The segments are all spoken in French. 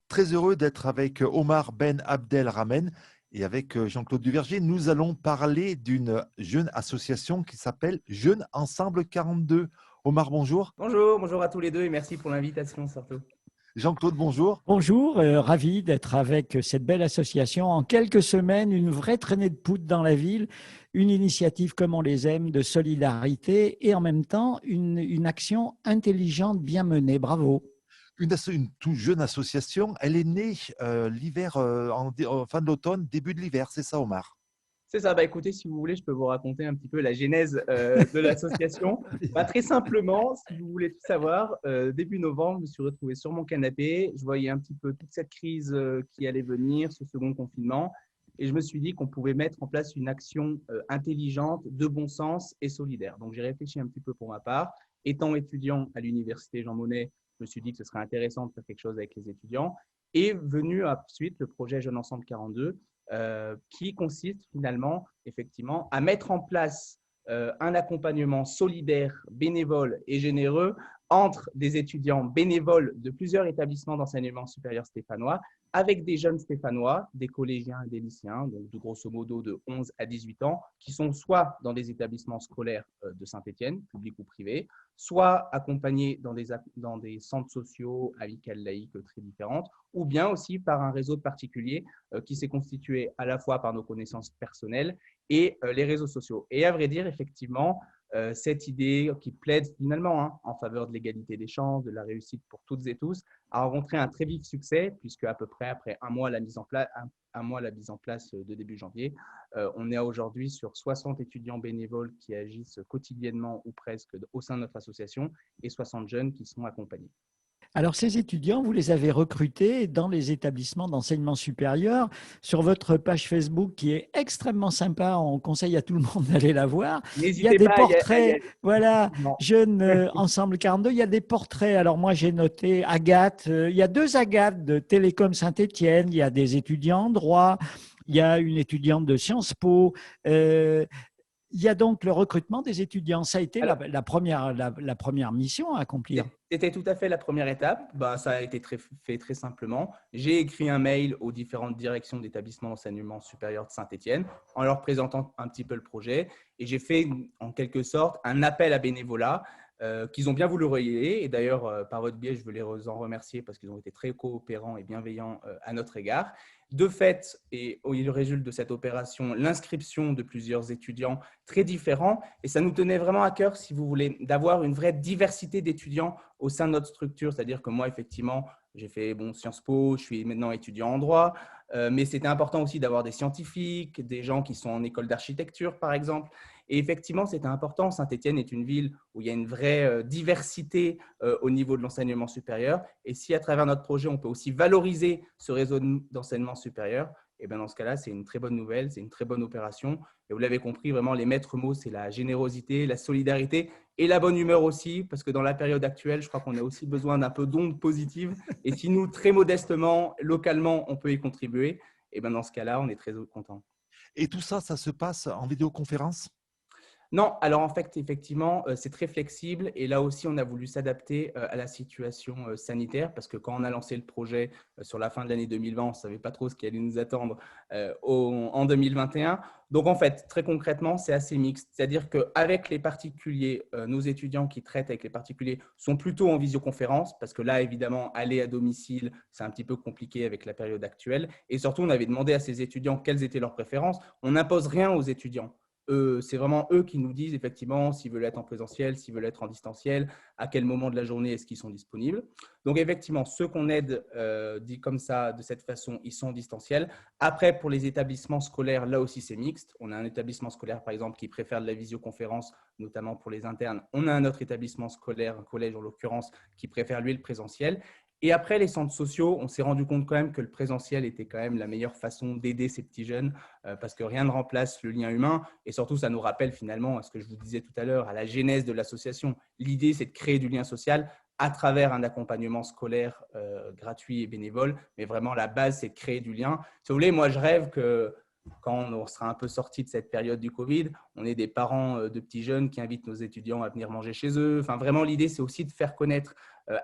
Très heureux d'être avec Omar Ben Abdelrahman et avec Jean-Claude Duverger. Nous allons parler d'une jeune association qui s'appelle Jeunes Ensemble 42. Omar, bonjour. Bonjour, bonjour à tous les deux et merci pour l'invitation surtout. Jean-Claude, bonjour. Bonjour, ravi d'être avec cette belle association. En quelques semaines, une vraie traînée de poudre dans la ville, une initiative comme on les aime de solidarité et en même temps une action intelligente bien menée. Bravo. Une toute jeune association. Elle est née l'hiver, en fin de l'automne, début de l'hiver. C'est ça, Omar? C'est ça, écoutez, si vous voulez, je peux vous raconter un petit peu la genèse de l'association. Très simplement, si vous voulez tout savoir, début novembre, je me suis retrouvé sur mon canapé. Je voyais un petit peu toute cette crise qui allait venir, ce second confinement. Et je me suis dit qu'on pouvait mettre en place une action intelligente, de bon sens et solidaire. Donc, j'ai réfléchi un petit peu pour ma part. Étant étudiant à l'université Jean Monnet, je me suis dit que ce serait intéressant de faire quelque chose avec les étudiants. Et venu ensuite le projet Jeunes Ensemble 42, qui consiste finalement, effectivement, à mettre en place un accompagnement solidaire, bénévole et généreux entre des étudiants bénévoles de plusieurs établissements d'enseignement supérieur stéphanois avec des jeunes stéphanois, des collégiens et des lycéens, donc de grosso modo de 11 à 18 ans, qui sont soit dans des établissements scolaires de Saint-Étienne, publics ou privés, soit accompagnés dans des centres sociaux, amicales, laïques très différentes, ou bien aussi par un réseau de particuliers qui s'est constitué à la fois par nos connaissances personnelles et les réseaux sociaux. Et à vrai dire, effectivement, cette idée qui plaide finalement en faveur de l'égalité des chances, de la réussite pour toutes et tous, a rencontré un très vif succès, puisque à peu près après un mois la mise en place de début janvier, on est aujourd'hui sur 60 étudiants bénévoles qui agissent quotidiennement ou presque au sein de notre association et 60 jeunes qui sont accompagnés. Alors, ces étudiants, vous les avez recrutés dans les établissements d'enseignement supérieur. Sur votre page Facebook, qui est extrêmement sympa, on conseille à tout le monde d'aller la voir. Il y a N'hésitez des pas à y portraits, aller. voilà, Jeunes Ensemble 42. Il y a des portraits. Alors, moi, j'ai noté Agathe. Il y a deux Agathes de Télécom Saint-Étienne. Il y a des étudiants en droit. Il y a une étudiante de Sciences Po. Il y a donc le recrutement des étudiants. Ça a été Alors, la première mission à accomplir. C'était tout à fait la première étape. Ça a été fait très simplement. J'ai écrit un mail aux différentes directions d'établissements d'enseignement supérieur de Saint-Étienne en leur présentant un petit peu le projet. Et j'ai fait en quelque sorte un appel à bénévolat qu'ils ont bien voulu relayer. Et d'ailleurs, par votre biais, je veux les en remercier parce qu'ils ont été très coopérants et bienveillants à notre égard. De fait, et il résulte de cette opération l'inscription de plusieurs étudiants très différents. Et ça nous tenait vraiment à cœur, si vous voulez, d'avoir une vraie diversité d'étudiants au sein de notre structure. C'est-à-dire que moi, effectivement, j'ai fait Sciences Po, je suis maintenant étudiant en droit, mais c'était important aussi d'avoir des scientifiques, des gens qui sont en école d'architecture, par exemple. Et effectivement, c'était important. Saint-Étienne est une ville où il y a une vraie diversité au niveau de l'enseignement supérieur. Et si à travers notre projet, on peut aussi valoriser ce réseau d'enseignement supérieur, et bien dans ce cas-là, c'est une très bonne nouvelle, c'est une très bonne opération. Et vous l'avez compris, vraiment, les maîtres mots, c'est la générosité, la solidarité et la bonne humeur aussi, parce que dans la période actuelle, je crois qu'on a aussi besoin d'un peu d'ondes positives. Et si nous, très modestement, localement, on peut y contribuer, et bien dans ce cas-là, on est très contents. Et tout ça, ça se passe en vidéoconférence? Non, alors en fait, effectivement, c'est très flexible et là aussi, on a voulu s'adapter à la situation sanitaire parce que quand on a lancé le projet sur la fin de l'année 2020, on ne savait pas trop ce qui allait nous attendre en 2021. Donc en fait, très concrètement, c'est assez mixte. C'est-à-dire qu'avec les particuliers, nos étudiants qui traitent avec les particuliers sont plutôt en visioconférence parce que là, évidemment, aller à domicile, c'est un petit peu compliqué avec la période actuelle. Et surtout, on avait demandé à ces étudiants quelles étaient leurs préférences. On n'impose rien aux étudiants. C'est vraiment eux qui nous disent effectivement s'ils veulent être en présentiel, s'ils veulent être en distanciel, à quel moment de la journée est-ce qu'ils sont disponibles. Donc effectivement, ceux qu'on aide dit comme ça, de cette façon, ils sont en distanciel. Après, pour les établissements scolaires, là aussi c'est mixte. On a un établissement scolaire par exemple qui préfère de la visioconférence, notamment pour les internes. On a un autre établissement scolaire, un collège en l'occurrence, qui préfère lui le présentiel. Et après les centres sociaux, on s'est rendu compte quand même que le présentiel était quand même la meilleure façon d'aider ces petits jeunes parce que rien ne remplace le lien humain et surtout ça nous rappelle finalement à ce que je vous disais tout à l'heure, à la genèse de l'association. L'idée, c'est de créer du lien social à travers un accompagnement scolaire gratuit et bénévole, mais vraiment la base, c'est de créer du lien. Si vous voulez, moi je rêve que quand on sera un peu sorti de cette période du Covid, on est des parents de petits jeunes qui invitent nos étudiants à venir manger chez eux. Enfin, vraiment, l'idée, c'est aussi de faire connaître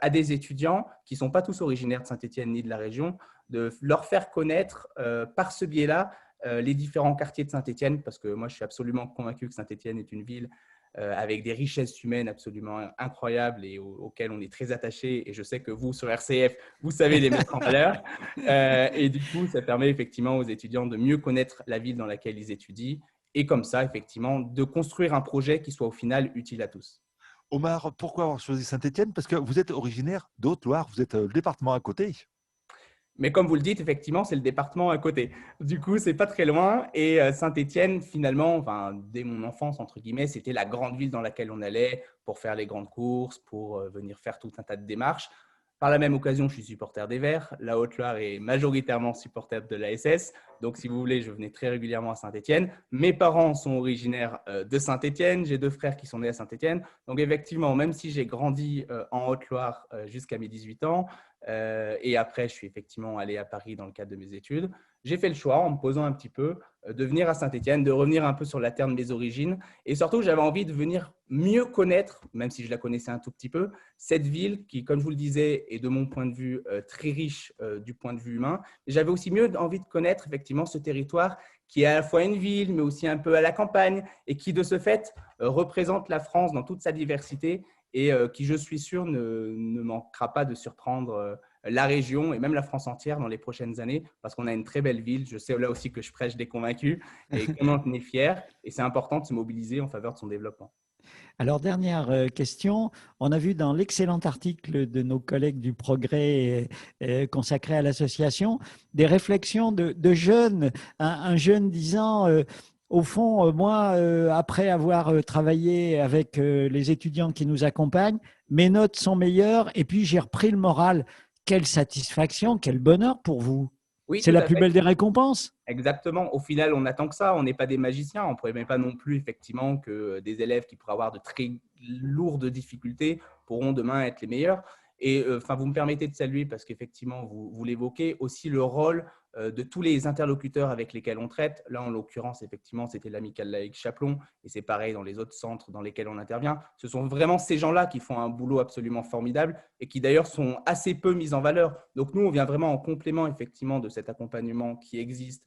à des étudiants qui ne sont pas tous originaires de Saint-Étienne ni de la région, de leur faire connaître par ce biais-là les différents quartiers de Saint-Étienne, parce que moi, je suis absolument convaincu que Saint-Étienne est une ville avec des richesses humaines absolument incroyables et auxquelles on est très attaché. Et je sais que vous, sur RCF, vous savez les mettre en valeur. Et du coup, ça permet effectivement aux étudiants de mieux connaître la ville dans laquelle ils étudient et comme ça, effectivement, de construire un projet qui soit au final utile à tous. Omar, pourquoi avoir choisi Saint-Étienne? Parce que vous êtes originaire d'Haute-Loire, vous êtes le département à côté. Mais comme vous le dites, effectivement, c'est le département à côté. Du coup, c'est pas très loin. Et Saint-Étienne, finalement, enfin, dès mon enfance, entre guillemets, c'était la grande ville dans laquelle on allait pour faire les grandes courses, pour venir faire tout un tas de démarches. Par la même occasion, je suis supporter des Verts. La Haute-Loire est majoritairement supporter de la SS. Donc, si vous voulez, je venais très régulièrement à Saint-Étienne. Mes parents sont originaires de Saint-Étienne. J'ai 2 frères qui sont nés à Saint-Étienne. Donc, effectivement, même si j'ai grandi en Haute-Loire jusqu'à mes 18 ans, et après, je suis effectivement allé à Paris dans le cadre de mes études, j'ai fait le choix, en me posant un petit peu, de venir à Saint-Étienne, de revenir un peu sur la terre de mes origines. Et surtout, j'avais envie de venir mieux connaître, même si je la connaissais un tout petit peu, cette ville qui, comme je vous le disais, est de mon point de vue très riche du point de vue humain. J'avais aussi mieux envie de connaître effectivement ce territoire qui est à la fois une ville, mais aussi un peu à la campagne, et qui, de ce fait, représente la France dans toute sa diversité et qui, je suis sûr, ne manquera pas de surprendre la région et même la France entière dans les prochaines années, parce qu'on a une très belle ville. Je sais là aussi que je prêche des convaincus et qu'on en est fier. Et c'est important de se mobiliser en faveur de son développement. Alors, dernière question. On a vu dans l'excellent article de nos collègues du Progrès consacré à l'association des réflexions de jeunes, un jeune disant au fond, moi, après avoir travaillé avec les étudiants qui nous accompagnent, mes notes sont meilleures et puis j'ai repris le moral. Quelle satisfaction, quel bonheur pour vous. Oui, C'est tout la à plus fait. belle des récompenses. Exactement. Au final, on attend que ça. On n'est pas des magiciens. On ne promet pas non plus, effectivement, que des élèves qui pourraient avoir de très lourdes difficultés pourront demain être les meilleurs. Et enfin, vous me permettez de saluer, parce qu'effectivement, vous l'évoquez, aussi le rôle de tous les interlocuteurs avec lesquels on traite. Là, en l'occurrence, effectivement, c'était l'amicale laïque Chapelon, et c'est pareil dans les autres centres dans lesquels on intervient. Ce sont vraiment ces gens-là qui font un boulot absolument formidable et qui d'ailleurs sont assez peu mis en valeur. Donc nous, on vient vraiment en complément, effectivement, de cet accompagnement qui existe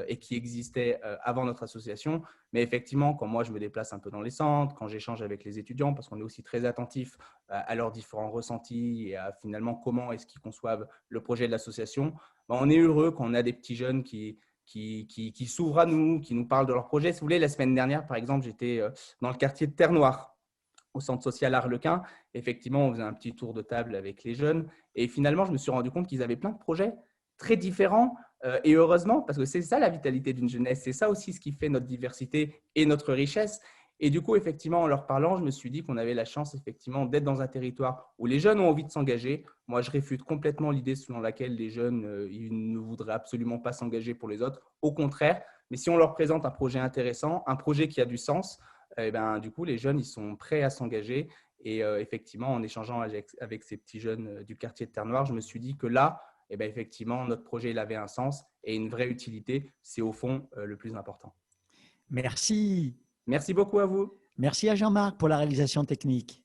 et qui existait avant notre association. Mais effectivement, quand moi, je me déplace un peu dans les centres, quand j'échange avec les étudiants, parce qu'on est aussi très attentif à leurs différents ressentis et à finalement comment est-ce qu'ils conçoivent le projet de l'association, ben, on est heureux quand on a des petits jeunes qui s'ouvrent à nous, qui nous parlent de leur projet. Si vous voulez, la semaine dernière, par exemple, j'étais dans le quartier de Terre-Noire, au centre social Arlequin. Effectivement, on faisait un petit tour de table avec les jeunes. Et finalement, je me suis rendu compte qu'ils avaient plein de projets très différents. Et heureusement, parce que c'est ça la vitalité d'une jeunesse. C'est ça aussi ce qui fait notre diversité et notre richesse. Et du coup, effectivement, en leur parlant, je me suis dit qu'on avait la chance, effectivement, d'être dans un territoire où les jeunes ont envie de s'engager. Moi, je réfute complètement l'idée selon laquelle les jeunes ils ne voudraient absolument pas s'engager pour les autres. Au contraire, mais si on leur présente un projet intéressant, un projet qui a du sens, eh ben, du coup, les jeunes, ils sont prêts à s'engager. Et effectivement, en échangeant avec ces petits jeunes du quartier de Terre-Noire, je me suis dit que là, eh ben, effectivement, notre projet il avait un sens et une vraie utilité. C'est au fond le plus important. Merci. Merci beaucoup à vous. Merci à Jean-Marc pour la réalisation technique.